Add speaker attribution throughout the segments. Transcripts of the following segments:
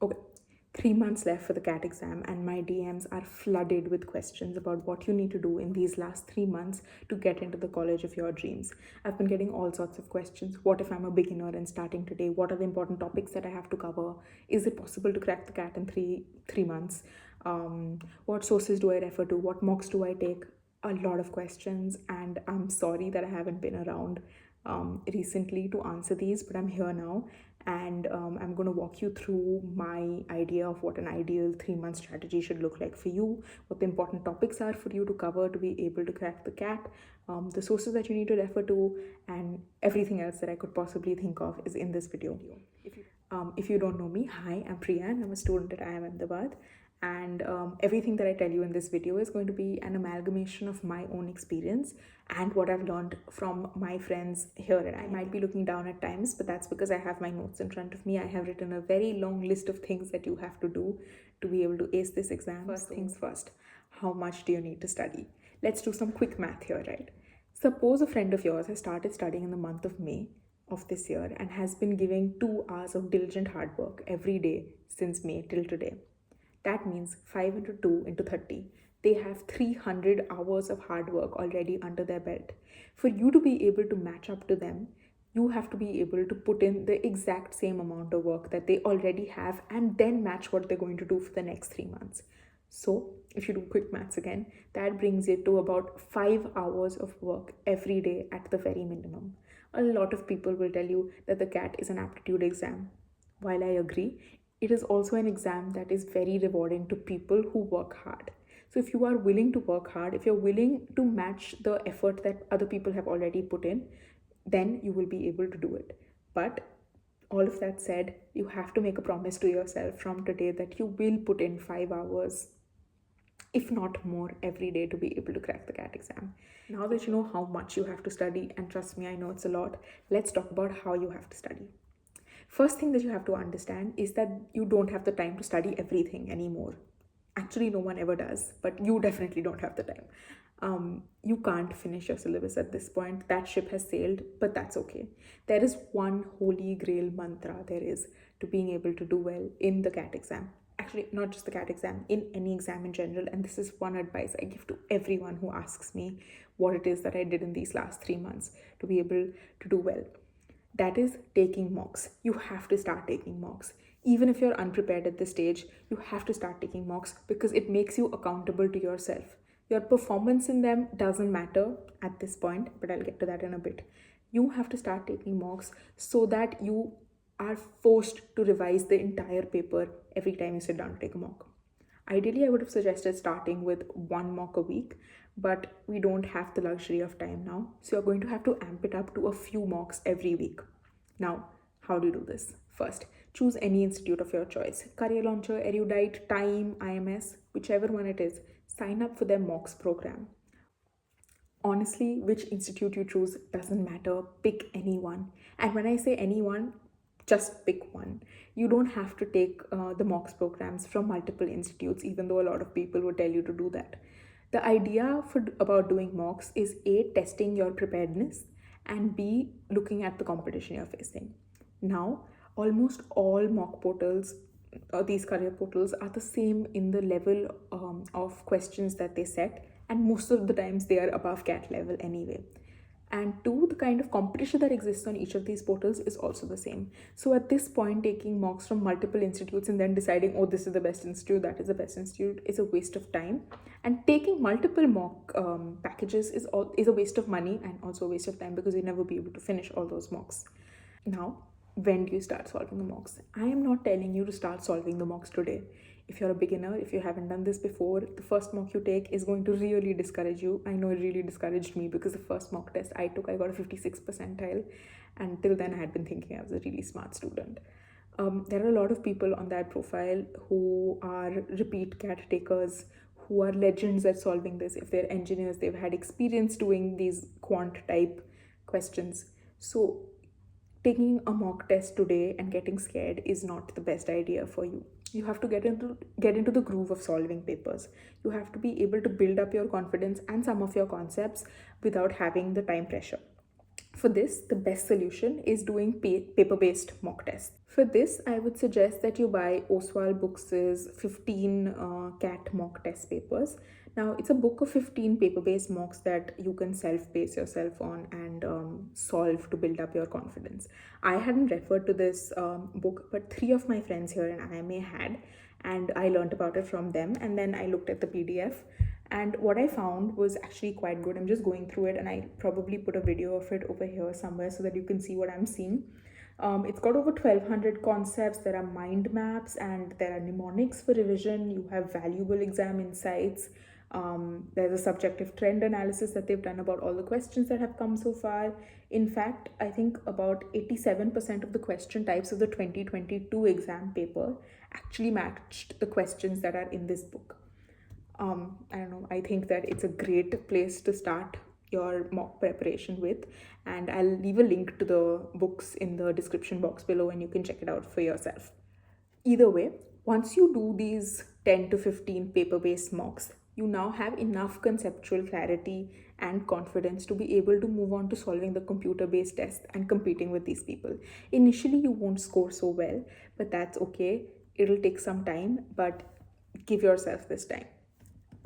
Speaker 1: Okay, 3 months left for the CAT exam, and my DMs are flooded with questions about what you need to do in these last 3 months to get into the college of your dreams. I've been getting all sorts of questions. What if I'm a beginner and starting today? What are the important topics that I have to cover? Is it possible to crack the CAT in three months? What sources do I refer to? What mocks do I take? A lot of questions, and I'm sorry that I haven't been around recently to answer these, but I'm here now, and I'm going to walk you through my idea of what an ideal 3 month strategy should look like for you, what the important topics are for you to cover to be able to crack the CAT, the sources that you need to refer to, and everything else that I could possibly think of is in this video. If you don't know me, hi, I'm Priya, and I'm a student at IIM Ahmedabad. And everything that I tell you in this video is going to be an amalgamation of my own experience and what I've learned from my friends here. And I might be looking down at times, but that's because I have my notes in front of me. I have written a very long list of things that you have to do to be able to ace this exam. First things first, how much do you need to study? Let's do some quick math here, right? Suppose a friend of yours has started studying in the month of May of this year and has been giving 2 hours of diligent hard work every day since May till today. That means 5 into 2 into 30. They have 300 hours of hard work already under their belt. For you to be able to match up to them, you have to be able to put in the exact same amount of work that they already have and then match what they're going to do for the next 3 months. So, if you do quick maths again, that brings it to about 5 hours of work every day at the very minimum. A lot of people will tell you that the CAT is an aptitude exam. While I agree, it is also an exam that is very rewarding to people who work hard. So if you are willing to work hard, if you're willing to match the effort that other people have already put in, then you will be able to do it. But all of that said, you have to make a promise to yourself from today that you will put in 5 hours, if not more, every day to be able to crack the CAT exam. Now that you know how much you have to study, and trust me, I know it's a lot, let's talk about how you have to study. First thing that you have to understand is that you don't have the time to study everything anymore. Actually, no one ever does, but you definitely don't have the time. You can't finish your syllabus at this point. That ship has sailed, but that's okay. There is one holy grail mantra there is to being able to do well in the CAT exam. Actually, not just the CAT exam, in any exam in general. And this is one advice I give to everyone who asks me what it is that I did in these last 3 months to be able to do well. That is taking mocks. You have to start taking mocks. Even if you're unprepared at this stage, you have to start taking mocks because it makes you accountable to yourself. Your performance in them doesn't matter at this point, but I'll get to that in a bit. You have to start taking mocks so that you are forced to revise the entire paper every time you sit down to take a mock. Ideally, I would have suggested starting with 1 mock a week, but we don't have the luxury of time now. So you're going to have to amp it up to a few mocks every week. Now, how do you do this? First, choose any institute of your choice. Career Launcher, Erudite, Time, IMS, whichever one it is. Sign up for their mocks program. Honestly, which institute you choose doesn't matter. Pick anyone. And when I say anyone, just pick one. You don't have to take the mocks programs from multiple institutes, even though a lot of people would tell you to do that. The idea about doing mocks is A, testing your preparedness, and B, looking at the competition you're facing. Now, almost all mock portals, these career portals, are the same in the level of questions that they set, and most of the times they are above CAT level anyway. And two, the kind of competition that exists on each of these portals is also the same. So at this point, taking mocks from multiple institutes and then deciding, oh, this is the best institute, that is the best institute, is a waste of time. And taking multiple mock packages is a waste of money and also a waste of time because you'll never be able to finish all those mocks. Now, when do you start solving the mocks? I am not telling you to start solving the mocks today. If you're a beginner, if you haven't done this before, the first mock you take is going to really discourage you. I know it really discouraged me because the first mock test I took, I got a 56 percentile. And till then, I had been thinking I was a really smart student. There are a lot of people on that profile who are repeat CAT takers, who are legends at solving this. If they're engineers, they've had experience doing these quant type questions. So taking a mock test today and getting scared is not the best idea for you. You have to get into the groove of solving papers. You have to be able to build up your confidence and some of your concepts without having the time pressure. For this, the best solution is doing paper-based mock tests. For this, I would suggest that you buy Oswaal Books' 15 CAT mock test papers. Now, it's a book of 15 paper-based mocks that you can self-pace yourself on and solve to build up your confidence. I hadn't referred to this book, but 3 of my friends here in IMA had, and I learned about it from them, and then I looked at the PDF. And what I found was actually quite good. I'm just going through it, and I probably put a video of it over here somewhere so that you can see what I'm seeing. It's got over 1200 concepts. There are mind maps and there are mnemonics for revision. You have valuable exam insights. There's a subjective trend analysis that they've done about all the questions that have come so far. In fact, I think about 87% of the question types of the 2022 exam paper actually matched the questions that are in this book. I don't know, I think that it's a great place to start your mock preparation with, and I'll leave a link to the books in the description box below and you can check it out for yourself. Either way, once you do these 10 to 15 paper-based mocks, you now have enough conceptual clarity and confidence to be able to move on to solving the computer-based test and competing with these people. Initially, you won't score so well, but that's okay. It'll take some time, but give yourself this time,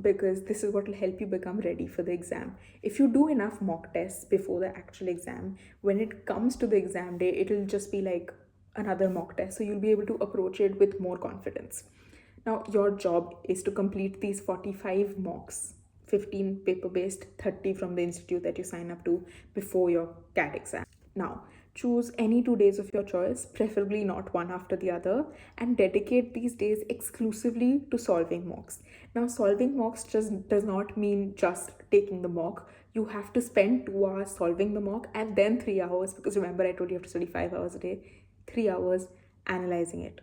Speaker 1: because this is what will help you become ready for the exam. If you do enough mock tests before the actual exam, when it comes to the exam day, it'll just be like another mock test. So you'll be able to approach it with more confidence. Now, your job is to complete these 45 mocks, 15 paper-based, 30 from the institute that you sign up to before your CAT exam. Now, choose any 2 days of your choice, preferably not one after the other, and dedicate these days exclusively to solving mocks. Now, solving mocks just does not mean just taking the mock. You have to spend 2 hours solving the mock and then 3 hours, because remember I told you have to study 5 hours a day, 3 hours analyzing it.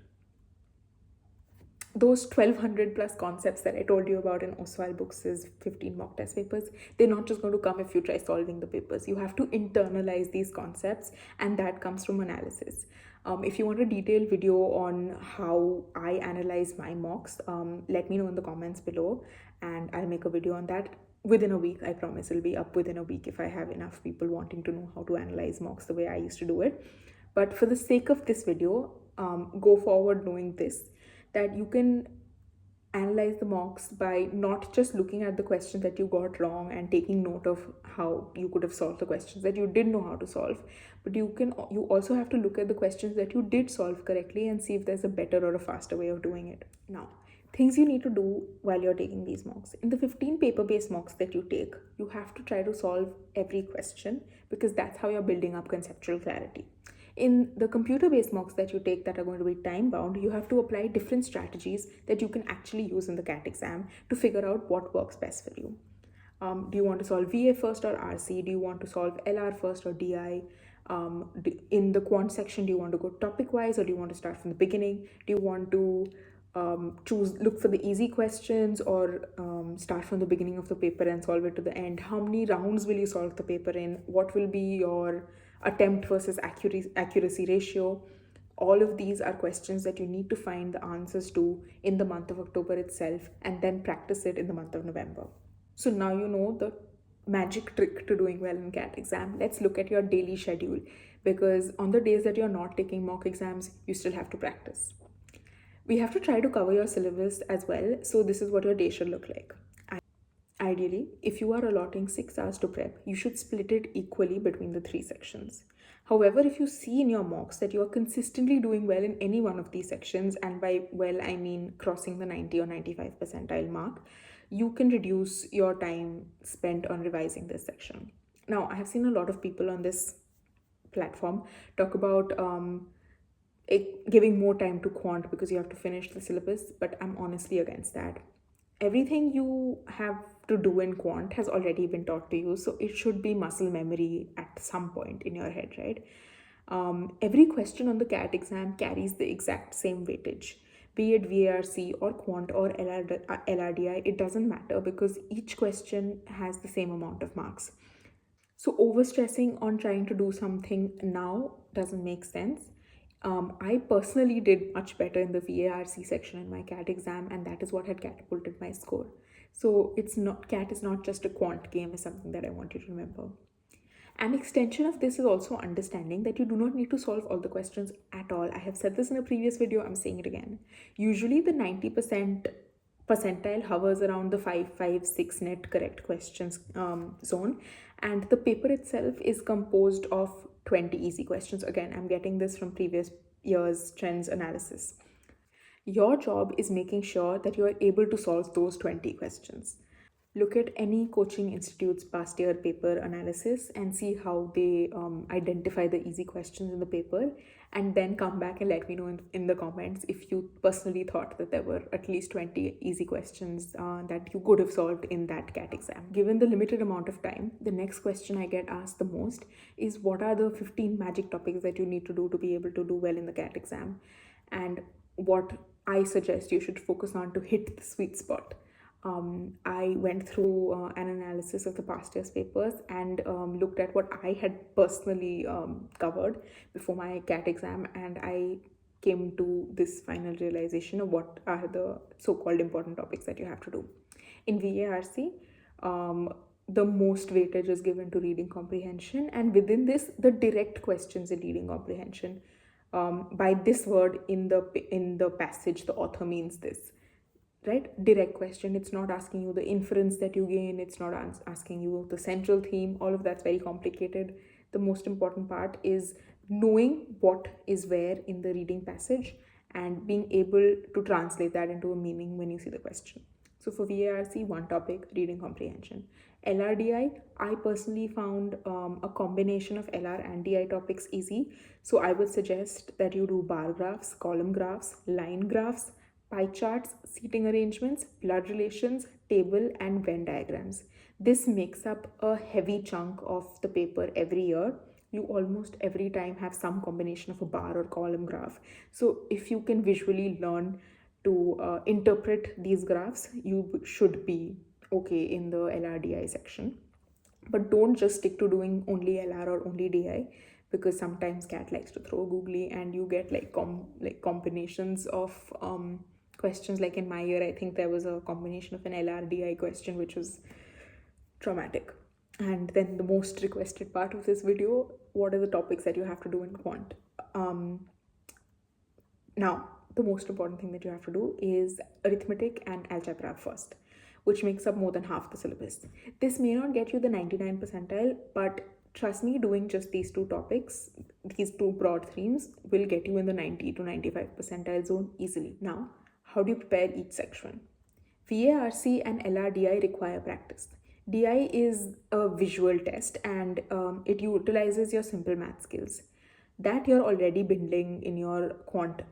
Speaker 1: Those 1200 plus concepts that I told you about in Oswaal Books' 15 mock test papers, they're not just going to come if you try solving the papers. You have to internalize these concepts, and that comes from analysis. If you want a detailed video on how I analyze my mocks, let me know in the comments below, and I'll make a video on that within a week. I promise it'll be up within a week if I have enough people wanting to know how to analyze mocks the way I used to do it. But for the sake of this video, go forward knowing this, that you can analyze the mocks by not just looking at the questions that you got wrong and taking note of how you could have solved the questions that you didn't know how to solve, but you also have to look at the questions that you did solve correctly and see if there's a better or a faster way of doing it. Now, things you need to do while you're taking these mocks. In the 15 paper-based mocks that you take, you have to try to solve every question, because that's how you're building up conceptual clarity. In the computer-based mocks that you take that are going to be time-bound, you have to apply different strategies that you can actually use in the CAT exam to figure out what works best for you. Do you want to solve VA first or RC? Do you want to solve LR first or DI? In the quant section, do you want to go topic-wise, or do you want to start from the beginning? Do you want to look for the easy questions, or start from the beginning of the paper and solve it to the end? How many rounds will you solve the paper in? What will be your attempt versus accuracy ratio? All of these are questions that you need to find the answers to in the month of October itself, and then practice it in the month of November. So now you know the magic trick to doing well in CAT exam. Let's look at your daily schedule, because on the days that you're not taking mock exams, you still have to practice. We have to try to cover your syllabus as well, so this is what your day should look like. Ideally, if you are allotting 6 hours to prep, you should split it equally between the 3 sections. However, if you see in your mocks that you are consistently doing well in any one of these sections, and by well I mean crossing the 90 or 95 percentile mark, you can reduce your time spent on revising this section. Now, I have seen a lot of people on this platform talk about giving more time to quant because you have to finish the syllabus, but I'm honestly against that. Everything you have to do in quant has already been taught to you, so it should be muscle memory at some point in your head, right? Every question on the CAT exam carries the exact same weightage. Be it VARC or quant or LRDI, it doesn't matter, because each question has the same amount of marks. So overstressing on trying to do something now doesn't make sense. I personally did much better in the VARC section in my CAT exam, and that is what had catapulted my score. So CAT is not just a quant game, is something that I want you to remember. An extension of this is also understanding that you do not need to solve all the questions at all. I have said this in a previous video, I'm saying it again. Usually the 90% percentile hovers around the 556 net correct questions zone, and the paper itself is composed of 20 easy questions. Again, I'm getting this from previous year's trends analysis. Your job is making sure that you are able to solve those 20 questions. Look at any coaching institute's past year paper analysis and see how they identify the easy questions in the paper, and then come back and let me know in the comments if you personally thought that there were at least 20 easy questions that you could have solved in that CAT exam. Given the limited amount of time, the next question I get asked the most is what are the 15 magic topics that you need to do to be able to do well in the CAT exam, and what I suggest you should focus on to hit the sweet spot. I went through an analysis of the past year's papers and looked at what I had personally covered before my CAT exam, and I came to this final realization of what are the so-called important topics that you have to do. In VARC, the most weightage is given to reading comprehension, and within this, the direct questions in reading comprehension. By this word in the passage, the author means this. Right? Direct question. It's not asking you the inference that you gain. It's not asking you the central theme. All of that's very complicated. The most important part is knowing what is where in the reading passage and being able to translate that into a meaning when you see the question. So for VARC, one topic, reading comprehension. LRDI, I personally found a combination of LR and DI topics easy. So I would suggest that you do bar graphs, column graphs, line graphs, pie charts, seating arrangements, blood relations, table, and Venn diagrams. This makes up a heavy chunk of the paper every year. You almost every time have some combination of a bar or column graph. So if you can visually learn to interpret these graphs, you should be okay in the LRDI section. But don't just stick to doing only LR or only DI, because sometimes CAT likes to throw googly and you get like combinations of questions. Like in my year, I think there was a combination of an LRDI question which was traumatic. And then the most requested part of this video, what are the topics that you have to do in quant? Now, the most important thing that you have to do is arithmetic and algebra first, which makes up more than half the syllabus. This may not get you the 99 percentile, but trust me, doing just these two topics, these two broad themes, will get you in the 90 to 95 percentile zone easily. Now, how do you prepare each section? VARC and LRDI require practice. DI is a visual test and it utilizes your simple math skills that you're already binding in your quant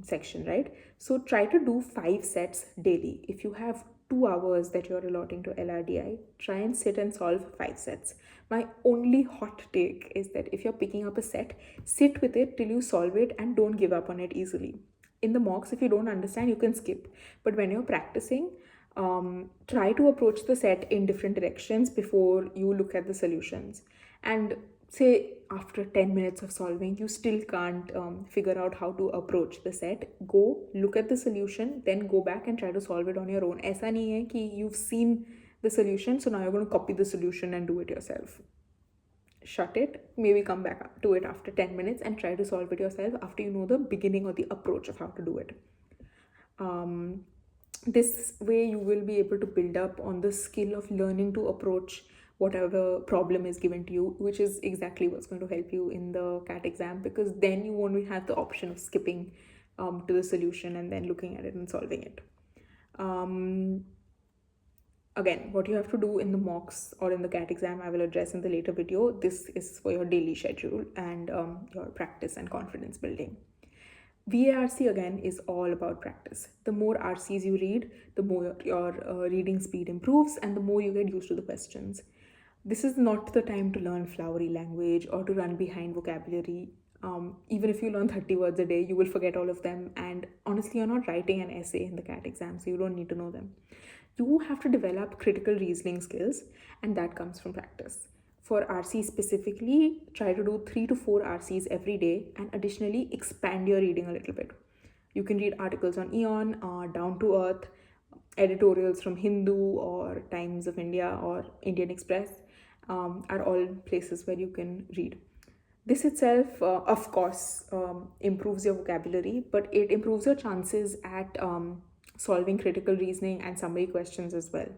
Speaker 1: section, right? So try to do 5 sets daily. If you have 2 hours that you're allotting to LRDI, try and sit and solve 5 sets. My only hot take is that if you're picking up a set, sit with it till you solve it and don't give up on it easily. In the mocks, if you don't understand, you can skip. But when you're practicing, try to approach the set in different directions before you look at the solutions. And say after 10 minutes of solving, you still can't figure out how to approach the set, go look at the solution, then go back and try to solve it on your own. Aisa nahi hai ki you've seen the solution, so now you're going to copy the solution and do it yourself. Shut it, maybe come back to it after 10 minutes and try to solve it yourself after you know the beginning or the approach of how to do it. This way you will be able to build up on the skill of learning to approach whatever problem is given to you, which is exactly what's going to help you in the CAT exam, because then you won't have the option of skipping to the solution and then looking at it and solving it. Again, what you have to do in the mocks or in the CAT exam, I will address in the later video. This is for your daily schedule and your practice and confidence building. VARC again is all about practice. The more RCs you read, the more your reading speed improves and the more you get used to the questions. This is not the time to learn flowery language or to run behind vocabulary. Even if you learn 30 words a day, you will forget all of them. And honestly, you're not writing an essay in the CAT exam, so you don't need to know them. You have to develop critical reasoning skills, and that comes from practice. For RC specifically, try to do 3 to 4 RCs every day, and additionally expand your reading a little bit. You can read articles on Eon, Down to Earth, editorials from Hindu or Times of India or Indian Express, are all places where you can read. This itself, of course, improves your vocabulary, but it improves your chances at solving critical reasoning and summary questions as well.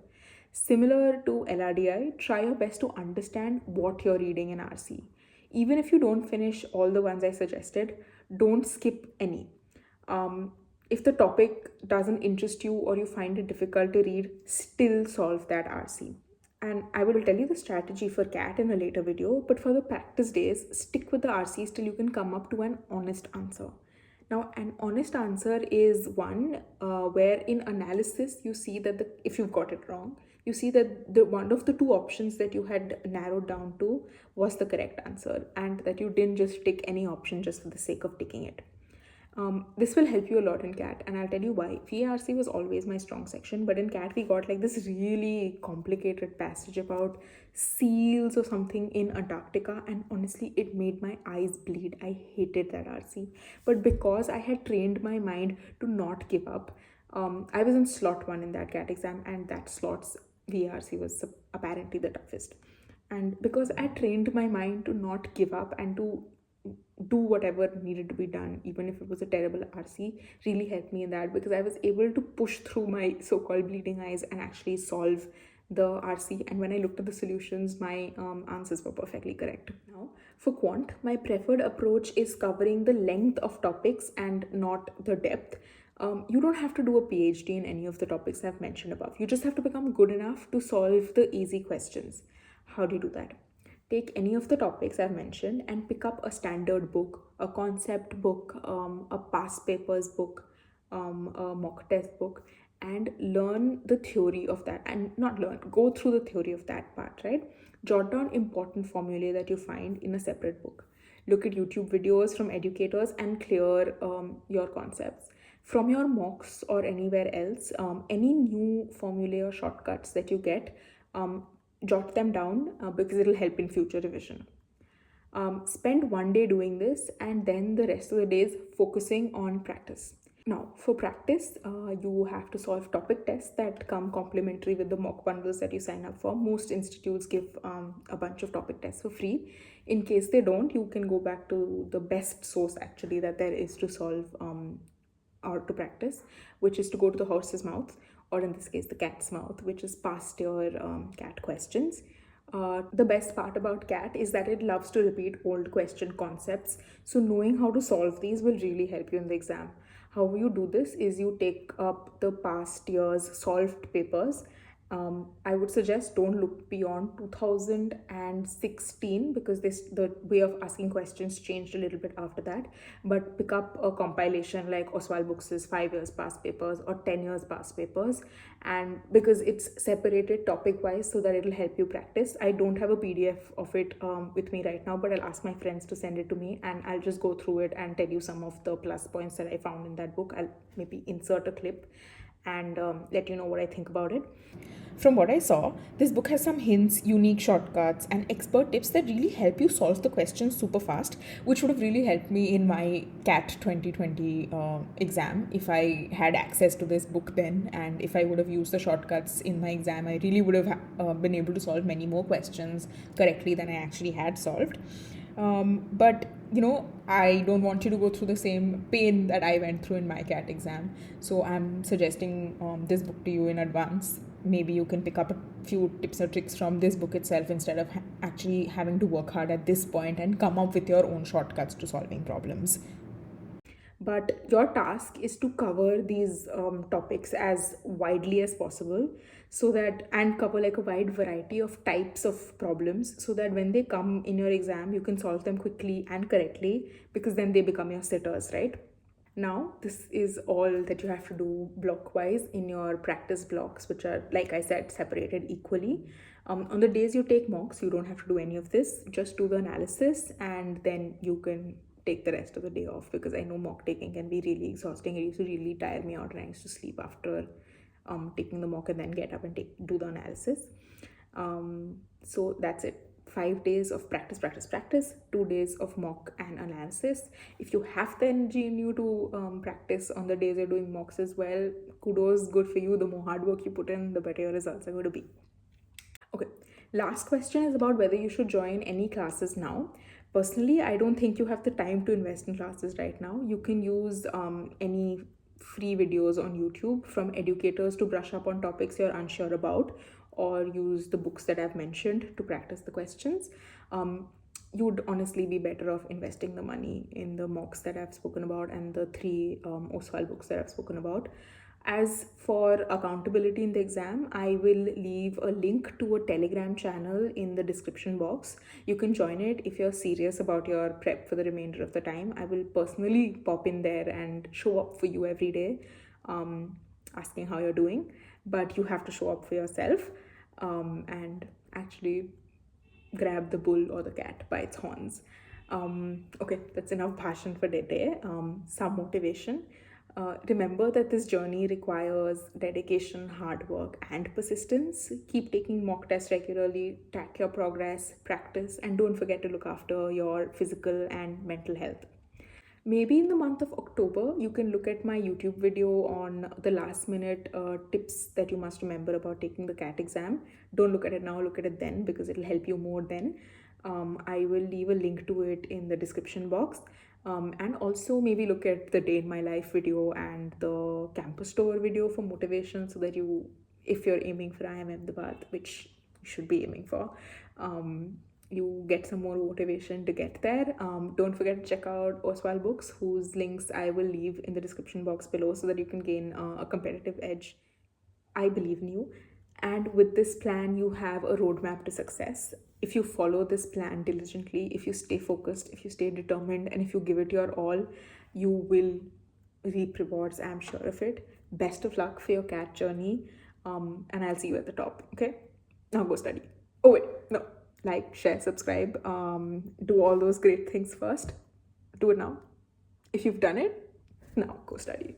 Speaker 1: Similar to LRDI, try your best to understand what you're reading in RC. Even if you don't finish all the ones I suggested, don't skip any. If the topic doesn't interest you or you find it difficult to read, still solve that RC. And I will tell you the strategy for CAT in a later video, but for the practice days, stick with the RCs till you can come up to an honest answer. Now, an honest answer is one where in analysis you see that if you've got it wrong, you see that the one of the two options that you had narrowed down to was the correct answer, and that you didn't just tick any option just for the sake of ticking it. This will help you a lot in CAT, and I'll tell you why. VARC was always my strong section, but in CAT we got like this really complicated passage about seals or something in Antarctica, and honestly it made my eyes bleed. I hated that RC, but because I had trained my mind to not give up, I was in slot 1 in that CAT exam, and that slot's VARC was apparently the toughest. And because I trained my mind to not give up and to do whatever needed to be done, even if it was a terrible RC, really helped me in that, because I was able to push through my so-called bleeding eyes and actually solve the RC. And when I looked at the solutions, my answers were perfectly correct. Now, for quant, my preferred approach is covering the length of topics and not the depth. You don't have to do a PhD in any of the topics I've mentioned above. You just have to become good enough to solve the easy questions. How do you do that? Take any of the topics I've mentioned and pick up a standard book, a concept book, a past papers book, a mock test book, and learn the theory of that. And not learn, go through the theory of that part, right? Jot down important formulae that you find in a separate book. Look at YouTube videos from educators and clear your concepts. From your mocks or anywhere else, any new formulae or shortcuts that you get, jot them down because it'll help in future revision. Spend one day doing this and then the rest of the days focusing on practice. Now, for practice, you have to solve topic tests that come complimentary with the mock bundles that you sign up for. Most institutes give a bunch of topic tests for free. In case they don't, you can go back to the best source actually that there is to solve or to practice, which is to go to the horse's mouth, or in this case the cat's mouth, which is past your CAT questions. The best part about CAT is that it loves to repeat old question concepts, so knowing how to solve these will really help you in the exam. How you do this is you take up the past year's solved papers. I would suggest don't look beyond 2016 because the way of asking questions changed a little bit after that. But pick up a compilation like Oswaal Books' 5 years past papers or 10 years past papers, and because it's separated topic wise so that it'll help you practice. I don't have a PDF of it with me right now, but I'll ask my friends to send it to me and I'll just go through it and tell you some of the plus points that I found in that book. I'll maybe insert a clip and let you know what I think about it. From what I saw, this book has some hints, unique shortcuts, and expert tips that really help you solve the questions super fast, which would have really helped me in my CAT 2020 exam if I had access to this book then, and if I would have used the shortcuts in my exam. I really would have been able to solve many more questions correctly than I actually had solved. But I don't want you to go through the same pain that I went through in my CAT exam, so I'm suggesting this book to you in advance. Maybe you can pick up a few tips or tricks from this book itself instead of actually having to work hard at this point and come up with your own shortcuts to solving problems. But your task is to cover these topics as widely as possible, so that, and cover like a wide variety of types of problems, so that when they come in your exam you can solve them quickly and correctly, because then they become your sitters, right? Now, this is all that you have to do block-wise in your practice blocks, which are, like I said, separated equally. On the days you take mocks, you don't have to do any of this. Just do the analysis and then you can take the rest of the day off, because I know mock taking can be really exhausting. It used to really tire me out and I used to sleep after taking the mock and then get up and do the analysis. So that's it. 5 days of practice, 2 days of mock and analysis. If you have the energy in you to practice on the days you're doing mocks as well, kudos, good for you. The more hard work you put in, the better your results are going to be. Okay, Last question is about whether you should join any classes now. Personally, I don't think you have the time to invest in classes right now. You can use any free videos on YouTube from educators to brush up on topics you're unsure about, or use the books that I've mentioned to practice the questions. You would honestly be better off investing the money in the mocks that I've spoken about and the three Oswaal books that I've spoken about. As for accountability in the exam, I will leave a link to a Telegram channel in the description box. You can join it if you're serious about your prep for the remainder of the time. I will personally pop in there and show up for you every day, asking how you're doing. But you have to show up for yourself and actually grab the bull or the cat by its horns. Okay, that's enough passion for today. Some motivation. Remember that this journey requires dedication, hard work, and persistence. Keep taking mock tests regularly, track your progress, practice, and don't forget to look after your physical and mental health. Maybe in the month of October, you can look at my YouTube video on the last minute tips that you must remember about taking the CAT exam. Don't look at it now, look at it then, because it'll help you more then. I will leave a link to it in the description box. And also maybe look at the day in my life video and the campus tour video for motivation, so that you, if you're aiming for IIM Ahmedabad, which you should be aiming for, you get some more motivation to get there. Don't forget to check out Oswaal Books, whose links I will leave in the description box below, so that you can gain a competitive edge. I believe in you. And with this plan, you have a roadmap to success. If you follow this plan diligently, if you stay focused, if you stay determined, and if you give it your all, you will reap rewards. I'm sure of it. Best of luck for your CAT journey. And I'll see you at the top. Okay? Now go study. Oh, wait. No. Like, share, subscribe. Do all those great things first. Do it now. If you've done it, now go study.